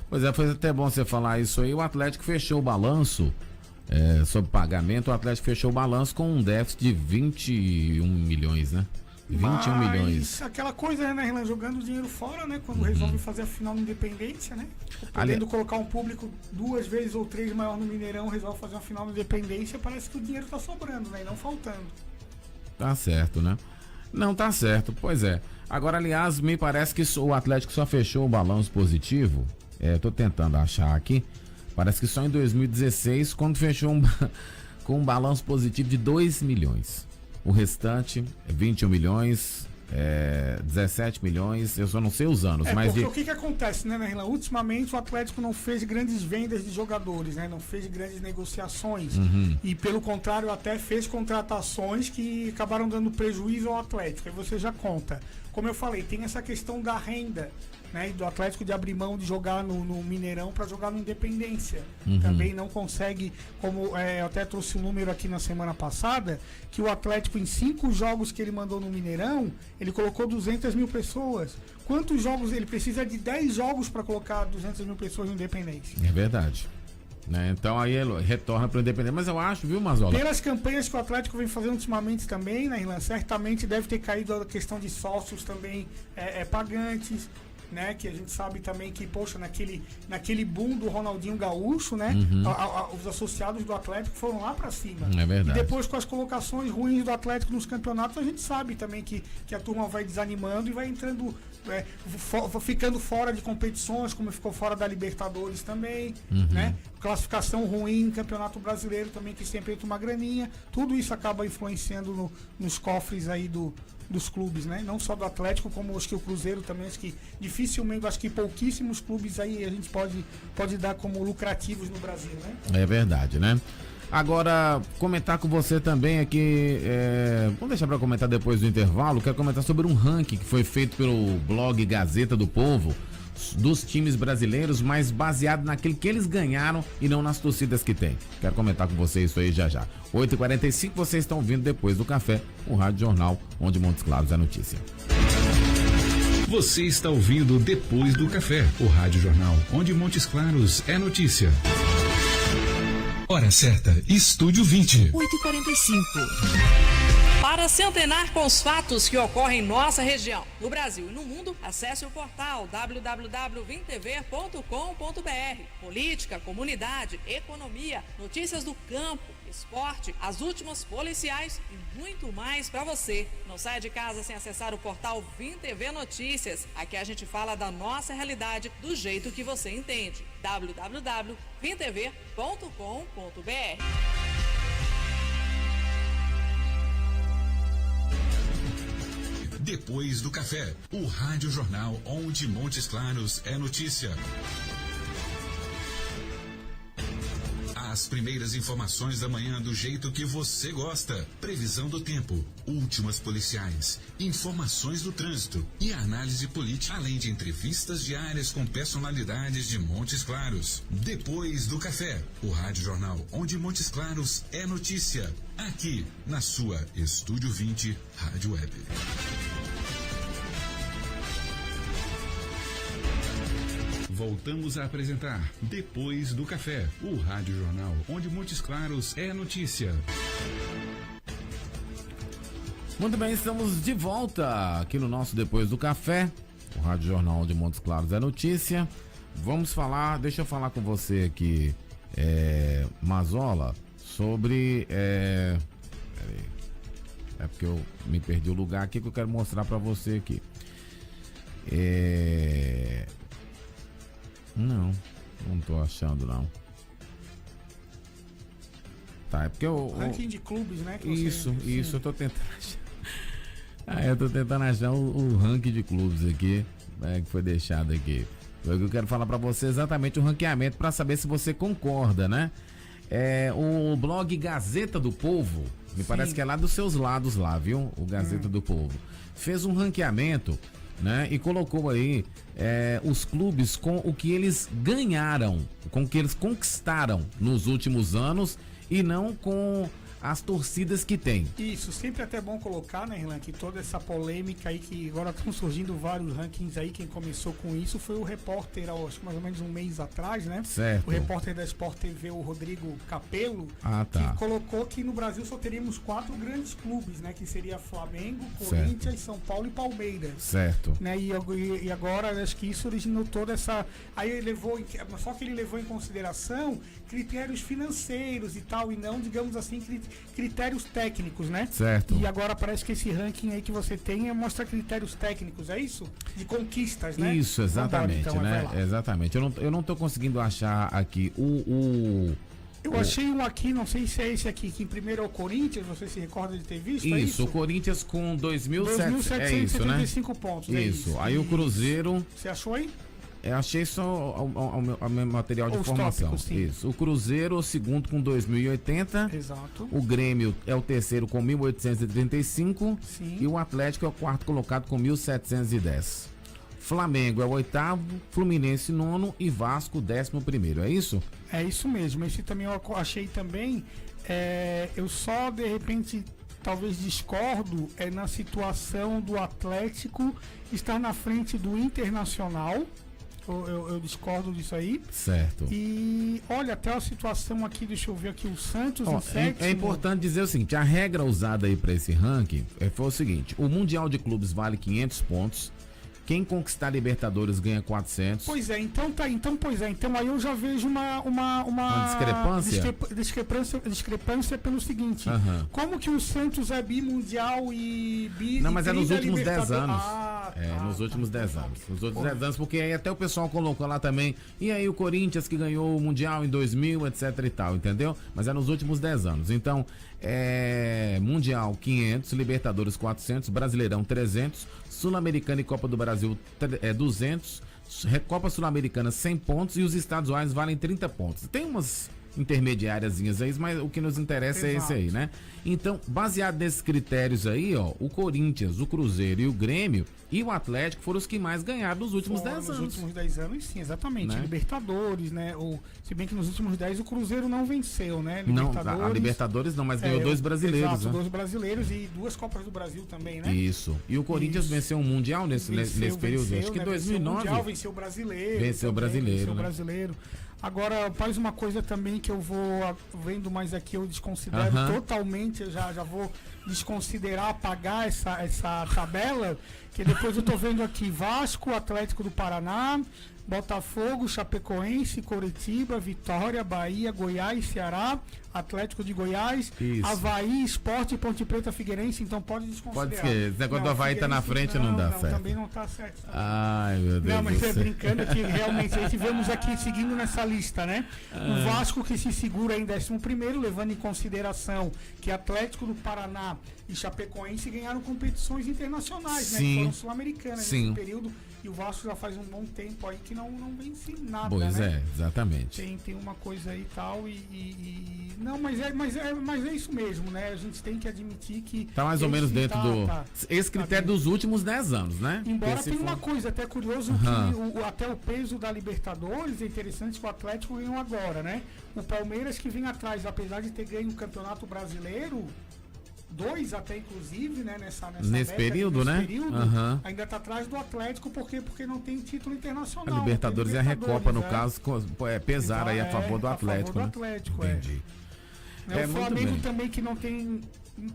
Pois é, foi até bom você falar isso aí. O Atlético fechou o balanço sobre pagamento. O Atlético fechou o balanço com um déficit de 21 milhões, né? 21 milhões. Aquela coisa, né, Renan? Jogando dinheiro fora, né? Quando resolve fazer a final na Independência, né? Podendo colocar um público 2 vezes ou 3 maior no Mineirão, resolve fazer uma final na Independência, parece que o dinheiro tá sobrando, né? E não faltando. Tá certo, né? Não, tá certo, pois é. Agora, aliás, me parece que o Atlético só fechou o balanço positivo. Tô tentando achar aqui. Parece que só em 2016, quando fechou com um balanço positivo de 2 milhões. O restante é 21 milhões, 17 milhões, eu só não sei os anos. Mas porque o que acontece, né, Renan? Ultimamente o Atlético não fez grandes vendas de jogadores, né? Não fez grandes negociações. E pelo contrário, até fez contratações que acabaram dando prejuízo ao Atlético. Aí você já conta. Como eu falei, tem essa questão da renda, né, do Atlético de abrir mão de jogar no Mineirão para jogar no Independência. Também não consegue, como eu até trouxe um número aqui na semana passada, que o Atlético em 5 jogos que ele mandou no Mineirão, ele colocou 200 mil pessoas. Quantos jogos? Ele precisa de 10 jogos para colocar 200 mil pessoas no Independência. É verdade. Né? Então aí ele retorna para o Independente. Mas eu acho, viu, Mazola? Pelas campanhas que o Atlético vem fazendo ultimamente também, né, Irlan? Certamente deve ter caído a questão de sócios também pagantes, né? Que a gente sabe também que, poxa, naquele boom do Ronaldinho Gaúcho, né? Os associados do Atlético foram lá pra cima. É verdade. E depois, com as colocações ruins do Atlético nos campeonatos, a gente sabe também que a turma vai desanimando e vai entrando, ficando fora de competições, como ficou fora da Libertadores também, né? Classificação ruim em Campeonato Brasileiro também, que sempre entra uma graninha. Tudo isso acaba influenciando nos cofres aí dos clubes, né? Não só do Atlético, como acho que o Cruzeiro também, acho que dificilmente, acho que pouquíssimos clubes aí a gente pode dar como lucrativos no Brasil, né? É verdade, né? Agora, comentar com você também aqui, vamos deixar para comentar depois do intervalo, quero comentar sobre um ranking que foi feito pelo blog Gazeta do Povo, dos times brasileiros, mas baseado naquilo que eles ganharam e não nas torcidas que tem. Quero comentar com você isso aí já. 8h45, vocês estão vindo depois do café, o Rádio Jornal, onde Montes Claros é notícia. Você está ouvindo Depois do Café, o Rádio Jornal, onde Montes Claros é notícia. Hora certa, Estúdio 20. 8h45. Para se antenar com os fatos que ocorrem em nossa região, no Brasil e no mundo, acesse o portal www.vintv.com.br. Política, comunidade, economia, notícias do campo, esporte, as últimas policiais e muito mais para você. Não saia de casa sem acessar o portal VimTV Notícias. Aqui a gente fala da nossa realidade do jeito que você entende. www.vintv.com.br. Depois do Café, o Rádio Jornal, onde Montes Claros é notícia. As primeiras informações da manhã do jeito que você gosta. Previsão do tempo, últimas policiais, informações do trânsito e análise política, além de entrevistas diárias com personalidades de Montes Claros. Depois do Café, o Rádio Jornal, onde Montes Claros é notícia. Aqui, na sua Estúdio 20 Rádio Web. Voltamos a apresentar Depois do Café, o Rádio Jornal, onde Montes Claros é notícia. Muito bem, estamos de volta aqui no nosso Depois do Café, o Rádio Jornal onde Montes Claros é notícia. Vamos falar, deixa eu falar com você aqui, Mazola, sobre... É porque eu me perdi o lugar aqui que eu quero mostrar pra você aqui. Não tô achando não. Tá, é porque o ranking de clubes, né? Que isso, eu tô tentando achar. Eu tô tentando achar o ranking de clubes aqui, que foi deixado aqui. Eu quero falar pra você exatamente o ranqueamento pra saber se você concorda, né? O blog Gazeta do Povo, me parece que é lá dos seus lados lá, viu? O Gazeta do Povo fez um ranqueamento, né? E colocou aí os clubes com o que eles ganharam, com o que eles conquistaram nos últimos anos e não com as torcidas que tem. Isso, sempre é até bom colocar, né, Irlan, que toda essa polêmica aí, que agora estão surgindo vários rankings aí, quem começou com isso foi o repórter, acho que mais ou menos um mês atrás, né? Certo. O repórter da Sport TV, o Rodrigo Capello, tá. que colocou que no Brasil só teríamos 4 grandes clubes, né? Que seria Flamengo, Corinthians, São Paulo e Palmeiras. Certo. Né, e agora, acho que isso originou toda essa... Aí ele levou, só que ele levou em consideração critérios financeiros e tal, e não, digamos assim, critérios técnicos, né? Certo. E agora parece que esse ranking aí que você tem mostra critérios técnicos, é isso? De conquistas, né? Isso, exatamente, então, né? Exatamente. Eu não tô conseguindo achar aqui Eu achei um aqui, não sei se é esse aqui, que em primeiro é o Corinthians, você se recorda de ter visto? Isso, o Corinthians com 2.775 pontos. Isso, aí o Cruzeiro... Você achou aí? Eu achei só o meu material de formação. Tópicos, isso. O Cruzeiro, o segundo com 2.080. Exato. O Grêmio é o terceiro com 1.835. Sim. E o Atlético é o quarto colocado com 1.710. Flamengo é o oitavo, Fluminense nono e Vasco 11º. É isso? É isso mesmo. Esse também eu achei também. Eu só de repente talvez discordo na situação do Atlético estar na frente do Internacional. Eu discordo disso aí. Certo. E olha, até a situação aqui, deixa eu ver aqui, o Santos em sétimo. É importante dizer o seguinte, a regra usada aí para esse ranking foi o seguinte: o Mundial de Clubes vale 500 pontos. Quem conquistar Libertadores ganha 400. Pois é, então aí eu já vejo uma discrepância pelo seguinte, como que o Santos é bimundial e Não, mas é nos últimos 10 anos. Nos últimos 10 anos. Nos últimos 10 anos, porque aí até o pessoal colocou lá também, e aí o Corinthians que ganhou o Mundial em 2000, etc e tal, entendeu? Mas é nos últimos 10 anos. Então, Mundial 500, Libertadores 400, Brasileirão 300, Sul-Americana e Copa do Brasil 200, Copa Sul-Americana 100 pontos e os estaduais valem 30 pontos. Tem umas intermediáriazinhas aí, mas o que nos interessa é esse aí, né? Então, baseado nesses critérios aí, ó, o Corinthians, o Cruzeiro e o Grêmio e o Atlético foram os que mais ganharam nos últimos 10 anos. Nos últimos 10 anos, sim, exatamente. Né? Libertadores, né? Se bem que nos últimos 10 o Cruzeiro não venceu, né? Não, a Libertadores não, mas ganhou 2 brasileiros. Exato, né? 2 brasileiros e 2 Copas do Brasil também, né? Isso. E o Corinthians venceu um Mundial nesse período? Acho que em 2009. Mundial, venceu o Brasileiro. Venceu o Brasileiro, né? Brasileiro. Agora, faz uma coisa também que eu vou vendo, mas aqui eu desconsidero totalmente, eu já vou desconsiderar, apagar essa tabela, que depois eu tô vendo aqui Vasco, Atlético do Paraná, Botafogo, Chapecoense, Coritiba, Vitória, Bahia, Goiás, Ceará, Atlético de Goiás, Avaí, Sport, Ponte Preta, Figueirense, então pode desconsiderar. Pode esquecer, esse negócio do Avaí tá na frente não dá certo. Também não tá certo. Ai, meu Deus. Não, mas é brincando que realmente a gente vemos aqui seguindo nessa lista, né? O Vasco que se segura em 11º, levando em consideração que Atlético do Paraná e Chapecoense ganharam competições internacionais, né? Que foram sul-americanas nesse período. E o Vasco já faz um bom tempo aí que não vence nada, pois né? Exatamente. Tem uma coisa aí e tal não, mas é isso mesmo, né? A gente tem que admitir que tá mais ou menos dentro esse critério dos últimos 10 anos, né? Embora tem uma coisa até curioso que até o peso da Libertadores é interessante que o Atlético ganhou agora, né? O Palmeiras que vem atrás, apesar de ter ganho o Campeonato Brasileiro, 2 até inclusive, né, nesse período, né? Ainda está atrás do Atlético porque não tem título internacional. A Libertadores e a Recopa, no caso, pesaram aí a favor do Atlético. Entendi. O Flamengo também que não tem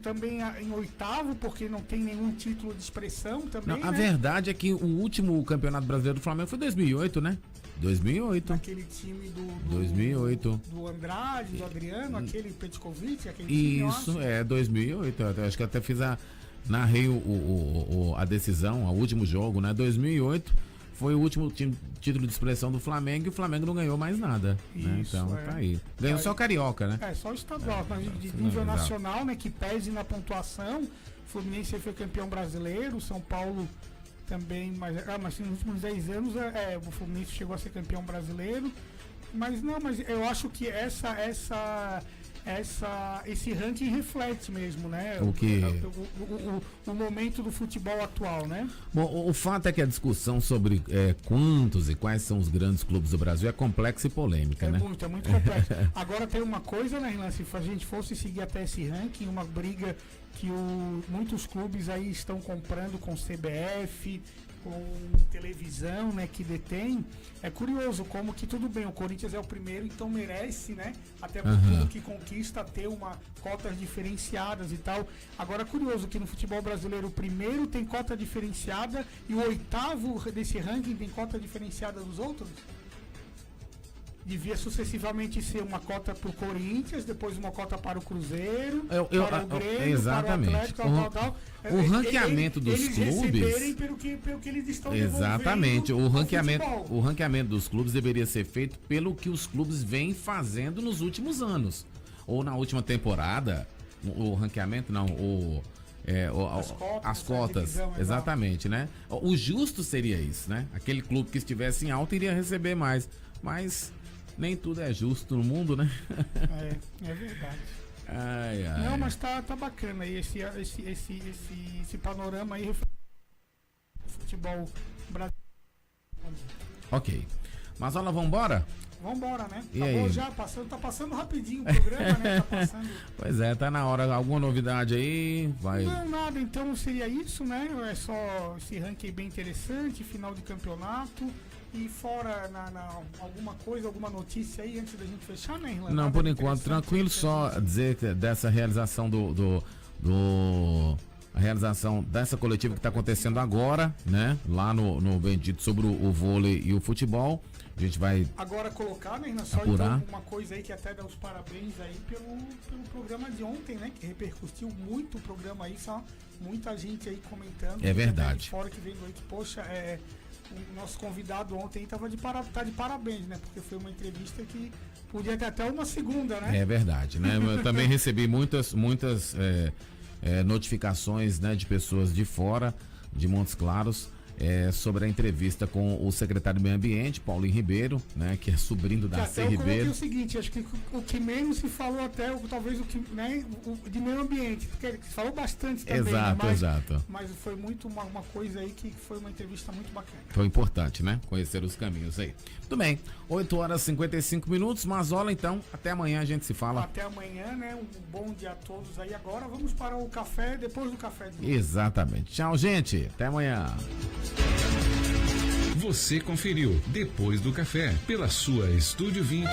também em 8º, porque não tem nenhum título de expressão também. Não, a verdade é que o último Campeonato Brasileiro do Flamengo foi 2008, né? 2008. Aquele time do 2008. Do Andrade, do Adriano, aquele Petkovic, aquele time. Isso, 2008. Eu acho que até narrei a decisão, o último jogo, né? 2008 foi o último título de expressão do Flamengo e o Flamengo não ganhou mais nada. Isso, né? Então tá aí. Ganhou só o Carioca, né? Só o estadual, mas de nível nacional, né? Que pese na pontuação. O Fluminense foi campeão brasileiro, São Paulo também, mas nos últimos 10 anos o Fluminense chegou a ser campeão brasileiro. Mas eu acho que esse ranking reflete mesmo, né? O momento do futebol atual, né? Bom, o fato é que a discussão sobre quantos e quais são os grandes clubes do Brasil é complexa e polêmica, né? É muito complexo. Agora tem uma coisa, né, Renan? Se a gente fosse seguir até esse ranking, uma briga que muitos clubes aí estão comprando com CBF, com televisão, né, que detém. É curioso como que tudo bem, o Corinthians é o primeiro, então merece, né, até por tudo que conquista, ter uma cotas diferenciadas e tal. Agora, curioso que no futebol brasileiro o primeiro tem cota diferenciada e o 8º desse ranking tem cota diferenciada dos outros. Devia sucessivamente ser uma cota para o Corinthians, depois uma cota para o Cruzeiro, para o Grêmio, exatamente. Para o Atlético, tal. O ranqueamento dos eles clubes... receberem pelo que eles estão exatamente. O ranqueamento dos clubes deveria ser feito pelo que os clubes vêm fazendo nos últimos anos. Ou na última temporada, o ranqueamento não, as cotas, divisão, exatamente, né? O justo seria isso, né? Aquele clube que estivesse em alta iria receber mais, mas nem tudo é justo no mundo, né? É verdade. Ai. Não, mas tá bacana aí esse panorama aí, futebol brasileiro. Ok. Mas olha, vambora? Vambora, né? E aí? Tá passando rapidinho o programa, né? Tá passando. Pois é, tá na hora. Alguma novidade aí? Vai. Não, nada. Então seria isso, né? É só esse ranking bem interessante, final de campeonato. E fora alguma coisa, alguma notícia aí antes da gente fechar, né, Irlanda? Não, por enquanto, tranquilo, só dizer que dessa realização a realização dessa coletiva que está acontecendo agora, né? Lá no Bendito sobre o vôlei e o futebol. A gente vai agora colocar, né, Irlanda, só então uma coisa aí que até dá os parabéns aí pelo programa de ontem, né? Que repercutiu muito o programa aí, só muita gente aí comentando. É verdade. Fora que vem do que, poxa, o nosso convidado ontem tá de parabéns, né? Porque foi uma entrevista que podia ter até uma segunda, né? É verdade, né? Eu também recebi muitas notificações, né, de pessoas de fora, de Montes Claros, sobre a entrevista com o secretário do Meio Ambiente, Paulinho Ribeiro, né, que é sobrinho do Darcy Ribeiro. O seguinte, acho que o que menos se falou até, talvez o que, né, de meio ambiente, porque se falou bastante também. Exato, né, exato. Mas foi muito uma coisa aí que foi uma entrevista muito bacana. Foi importante, né? Conhecer os caminhos aí. Tudo bem, 8 horas e 55 minutos, Mazola, então, até amanhã a gente se fala. Até amanhã, né? Um bom dia a todos aí. Agora vamos para o café, depois do café de novo. Exatamente. Tchau, gente. Até amanhã. Você conferiu Depois do Café pela sua Estúdio 20.